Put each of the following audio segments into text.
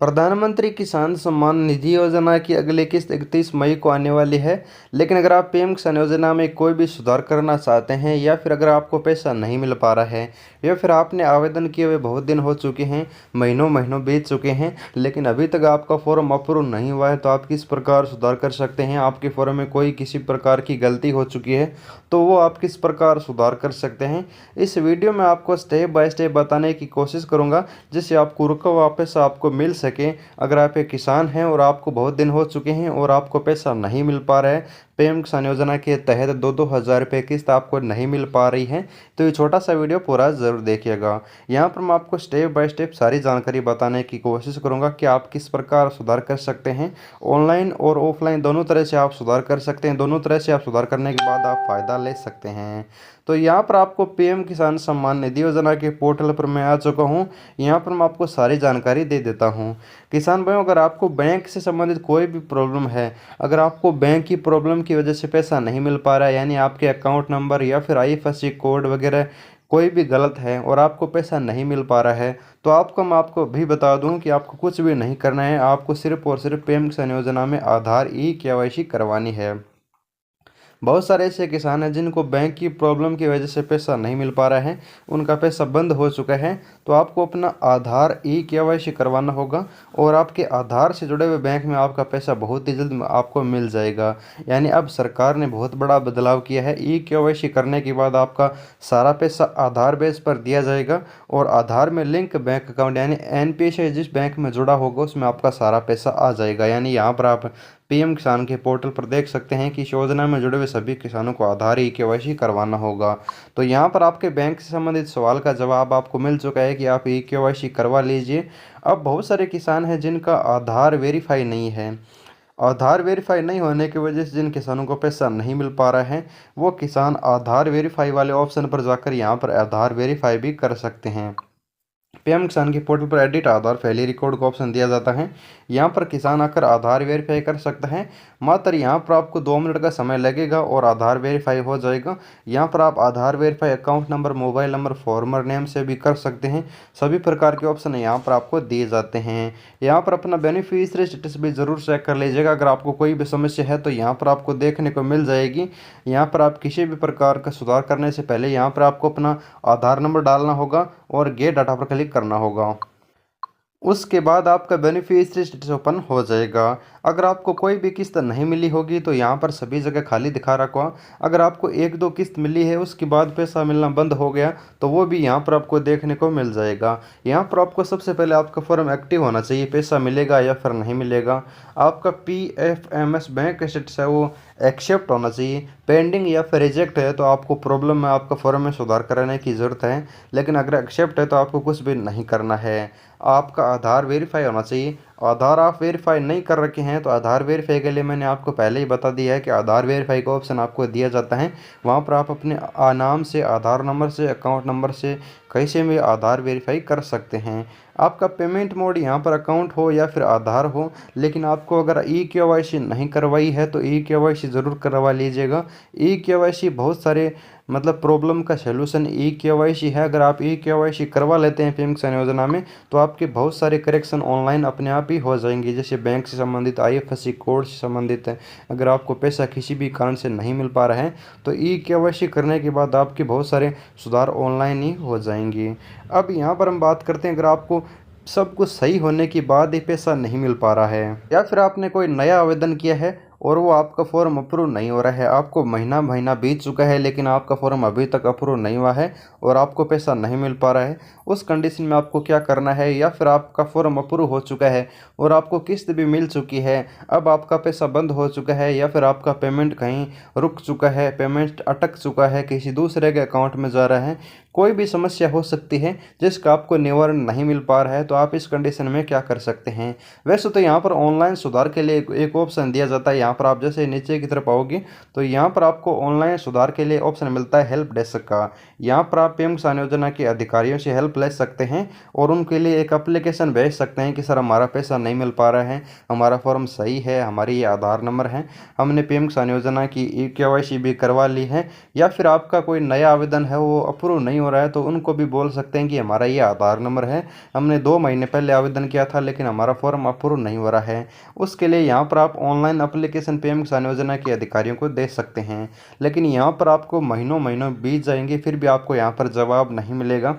प्रधानमंत्री किसान सम्मान निधि योजना की अगली किस्त 31 मई को आने वाली है। लेकिन अगर आप पीएम किसान योजना में कोई भी सुधार करना चाहते हैं या फिर अगर आपको पैसा नहीं मिल पा रहा है या फिर आपने आवेदन किए हुए बहुत दिन हो चुके हैं, महीनों महीनों बीत चुके हैं, लेकिन अभी तक आपका फॉर्म अप्रूव नहीं हुआ है, तो आप किस प्रकार सुधार कर सकते हैं। आपके फॉर्म में कोई किसी प्रकार की गलती हो चुकी है तो वो आप किस प्रकार सुधार कर सकते हैं, इस वीडियो में आपको स्टेप बाय स्टेप बताने की कोशिश करूँगा, जिससे आपको रुका हुआ पैसा आपको मिल सके। अगर आप एक किसान हैं और आपको बहुत दिन हो चुके हैं और आपको पैसा नहीं मिल पा रहा है, पीएम किसान योजना के तहत 2-2 हज़ार रुपये किस्त आपको नहीं मिल पा रही है, तो ये छोटा सा वीडियो पूरा ज़रूर देखिएगा। यहाँ पर मैं आपको स्टेप बाय स्टेप सारी जानकारी बताने की कोशिश करूँगा कि आप किस प्रकार सुधार कर सकते हैं। ऑनलाइन और ऑफलाइन दोनों तरह से आप सुधार कर सकते हैं। दोनों तरह से आप सुधार करने के बाद आप फ़ायदा ले सकते हैं। तो यहाँ पर आपको पीएम किसान सम्मान निधि योजना के पोर्टल पर मैं आ चुका हूँ। यहाँ पर मैं आपको सारी जानकारी दे देता हूँ। किसान भाइयों, अगर आपको बैंक से संबंधित कोई भी प्रॉब्लम है, अगर आपको बैंक की प्रॉब्लम की वजह से पैसा नहीं मिल पा रहा है, यानी आपके अकाउंट नंबर या फिर आईएफएससी कोड वगैरह कोई भी गलत है और आपको पैसा नहीं मिल पा रहा है, तो मैं आपको भी बता दूं कि आपको कुछ भी नहीं करना है। आपको सिर्फ और सिर्फ पीएम किसान योजना में आधार ई-केवाईसी करवानी है। बहुत सारे ऐसे किसान हैं जिनको बैंक की प्रॉब्लम की वजह से पैसा नहीं मिल पा रहा है, उनका पैसा बंद हो चुका है। तो आपको अपना आधार ई-केवाईसी करवाना होगा और आपके आधार से जुड़े हुए बैंक में आपका पैसा बहुत ही जल्द आपको मिल जाएगा। यानी अब सरकार ने बहुत बड़ा बदलाव किया है। ई-केवाईसी करने के बाद आपका सारा पैसा आधार बेस पर दिया जाएगा और आधार में लिंक बैंक अकाउंट यानी एनपीएस से जिस बैंक में जुड़ा होगा उसमें आपका सारा पैसा आ जाएगा। यानी यहाँ पर आप पीएम किसान के पोर्टल पर देख सकते हैं कि इस योजना में जुड़े हुए सभी किसानों को आधार ई-केवाईसी करवाना होगा। तो यहाँ पर आपके बैंक से संबंधित सवाल का जवाब आपको मिल चुका है कि आप ई-केवाईसी करवा लीजिए। अब बहुत सारे किसान हैं जिनका आधार वेरीफाई नहीं है। आधार वेरीफाई नहीं होने की वजह से जिन किसानों को पैसा नहीं मिल पा रहा है, वो किसान आधार वेरीफाई वाले ऑप्शन पर जाकर यहाँ पर आधार वेरीफाई भी कर सकते हैं। पीएम किसान के पोर्टल पर एडिट आधार फैली रिकॉर्ड का ऑप्शन दिया जाता है। यहाँ पर किसान आकर आधार वेरीफाई कर सकता है। मात्र यहाँ पर आपको 2 मिनट का समय लगेगा और आधार वेरीफाई हो जाएगा। यहाँ पर आप Aadhaar verify account number, mobile number, farmer name से भी कर सकते हैं। सभी प्रकार के ऑप्शन यहाँ पर आपको दिए जाते हैं। यहाँ पर अपना बेनिफिशियरी स्टेटस भी ज़रूर चेक कर लीजिएगा। अगर आपको कोई भी समस्या है तो यहाँ पर आपको देखने को मिल जाएगी। यहाँ पर आप किसी भी प्रकार का सुधार करने से पहले यहाँ पर आपको अपना आधार नंबर डालना होगा और गेट डाटा पर क्लिक करना होगा। उसके बाद आपका बेनिफिशियरी स्टेटस ओपन हो जाएगा। अगर आपको कोई भी किस्त नहीं मिली होगी तो यहाँ पर सभी जगह खाली दिखा रखा। अगर आपको 1-2 किस्त मिली है उसके बाद पैसा मिलना बंद हो गया तो वो भी यहाँ पर आपको देखने को मिल जाएगा। यहाँ पर आपको सबसे पहले आपका फॉर्म एक्टिव होना चाहिए, पैसा मिलेगा या फिर नहीं मिलेगा। आपका पीएफएमएस बैंक स्टेटस है वो एक्सेप्ट होना चाहिए। पेंडिंग या फिर रिजेक्ट है तो आपको प्रॉब्लम में आपका फॉर्म में सुधार कराने की ज़रूरत है। लेकिन अगर एक्सेप्ट है तो आपको कुछ भी नहीं करना है। आपका आधार वेरीफाई होना चाहिए। आधार आप वेरीफाई नहीं कर रखे हैं तो आधार वेरीफाई के लिए मैंने आपको पहले ही बता दिया है कि आधार वेरीफाई का ऑप्शन आपको दिया जाता है। वहाँ पर आप अपने नाम से, आधार नंबर से, अकाउंट नंबर से कहीं से भी आधार वेरीफाई कर सकते हैं। आपका पेमेंट मोड यहाँ पर अकाउंट हो या फिर आधार हो, लेकिन आपको अगर ई-केवाईसी नहीं करवाई है तो ई-केवाईसी ज़रूर करवा लीजिएगा। ई-केवाईसी बहुत सारे प्रॉब्लम का सलूशन ई-केवाईसी है। अगर आप ई-केवाईसी करवा लेते हैं पीएम किसान योजना में तो आपके बहुत सारे करेक्शन ऑनलाइन अपने आप ही हो जाएंगे, जैसे बैंक से संबंधित, आईएफएससी कोड से संबंधित है। अगर आपको पैसा किसी भी कारण से नहीं मिल पा रहा है तो ई-केवाईसी करने के बाद आपके बहुत सारे सुधार ऑनलाइन ही हो जाएंगे। अब यहाँ पर हम बात करते हैं, अगर आपको सब कुछ सही होने के बाद ही पैसा नहीं मिल पा रहा है या फिर आपने कोई नया आवेदन किया है और वो आपका फॉर्म अप्रूव नहीं हो रहा है, आपको महीना महीना बीत चुका है लेकिन आपका फॉर्म अभी तक अप्रूव नहीं हुआ है और आपको पैसा नहीं मिल पा रहा है, उस कंडीशन में आपको क्या करना है। या फिर आपका फॉर्म अप्रूव हो चुका है और आपको किस्त भी मिल चुकी है, अब आपका पैसा बंद हो चुका है या फिर आपका पेमेंट कहीं रुक चुका है, पेमेंट अटक चुका है, किसी दूसरे के अकाउंट में जा रहा है, कोई भी समस्या हो सकती है जिसका आपको निवारण नहीं मिल पा रहा है, तो आप इस कंडीशन में क्या कर सकते हैं। वैसे तो यहाँ पर ऑनलाइन सुधार के लिए एक ऑप्शन दिया जाता है। यहाँ पर आप जैसे नीचे की तरफ आओगे तो यहाँ पर आपको ऑनलाइन सुधार के लिए ऑप्शन मिलता है हेल्प डेस्क का। यहाँ पर आप पीएम किसान योजना के अधिकारियों से हेल्प ले सकते हैं और उनके लिए एक एप्लीकेशन भेज सकते हैं कि सर हमारा पैसा नहीं मिल पा रहा है, हमारा फॉर्म सही है, हमारी ये आधार नंबर है, हमने पीएम किसान योजना की ई-केवाईसी भी करवा ली है, या फिर आपका कोई नया आवेदन है वो अप्रूव नहीं हो हो रहा है तो उनको भी बोल सकते हैं कि हमारा ये आधार नंबर है, हमने 2 महीने पहले आवेदन किया था लेकिन हमारा फॉर्म अप्रूव नहीं हो रहा है। उसके लिए यहाँ पर आप ऑनलाइन एप्लीकेशन पीएम किसान योजना के अधिकारियों को दे सकते हैं। लेकिन यहाँ पर आपको महीनों महीनों बीत जाएंगे, फिर भी आपको यहाँ पर जवाब नहीं मिलेगा,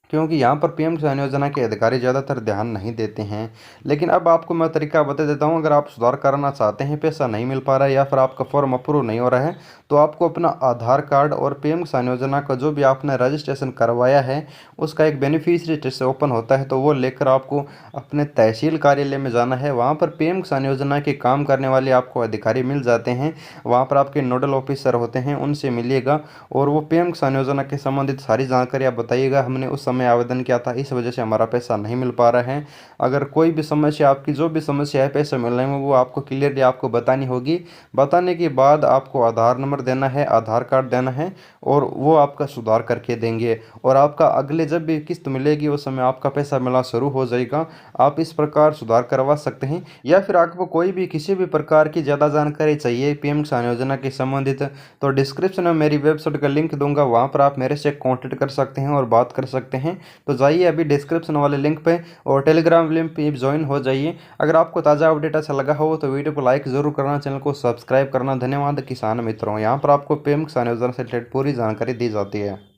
क्योंकि यहाँ पर पीएम किसान योजना के अधिकारी ज़्यादातर ध्यान नहीं देते हैं। लेकिन अब आपको मैं तरीका बता देता हूँ, अगर आप सुधार कराना चाहते हैं, पैसा नहीं मिल पा रहा है या फिर आपका फॉर्म अप्रूव नहीं हो रहा है, तो आपको अपना आधार कार्ड और पीएम किसान योजना का जो भी आपने रजिस्ट्रेशन करवाया है उसका एक बेनिफिशियरी जैसे ओपन होता है तो वो लेकर आपको अपने तहसील कार्यालय में जाना है। वहाँ पर पीएम किसान योजना के काम करने वाले आपको अधिकारी मिल जाते हैं, वहाँ पर आपके नोडल ऑफिसर होते हैं, उनसे मिलिएगा और वो पीएम किसान योजना के संबंधित सारी जानकारी आप बताइएगा, हमने उस समय आवेदन किया था, इस वजह से हमारा पैसा नहीं मिल पा रहा है। अगर कोई भी समस्या, आपकी जो भी समस्या है पैसा मिलने में, वो आपको क्लियरली आपको बतानी होगी। बताने के बाद आपको आधार नंबर देना है, आधार कार्ड देना है और वो आपका सुधार करके देंगे और आपका अगले जब भी किस्त मिलेगी उस समय आपका पैसा मिलना शुरू हो जाएगा। आप इस प्रकार सुधार करवा सकते हैं। या फिर आपको कोई भी किसी भी प्रकार की ज़्यादा जानकारी चाहिए पीएम किसान योजना के संबंधित, तो डिस्क्रिप्शन में मेरी वेबसाइट का लिंक दूंगा, वहाँ पर आप मेरे से कॉन्टेक्ट कर सकते हैं और बात कर सकते हैं। तो जाइए अभी डिस्क्रिप्शन वाले लिंक पे और टेलीग्राम लिंक पे ज्वाइन हो जाइए। अगर आपको ताज़ा अपडेट अच्छा लगा हो तो वीडियो को लाइक ज़रूर करना, चैनल को सब्सक्राइब करना। धन्यवाद किसान मित्रों, यहाँ पर आपको पीएम किसान योजना से रिलेटेड पूरी जानकारी दी जाती है।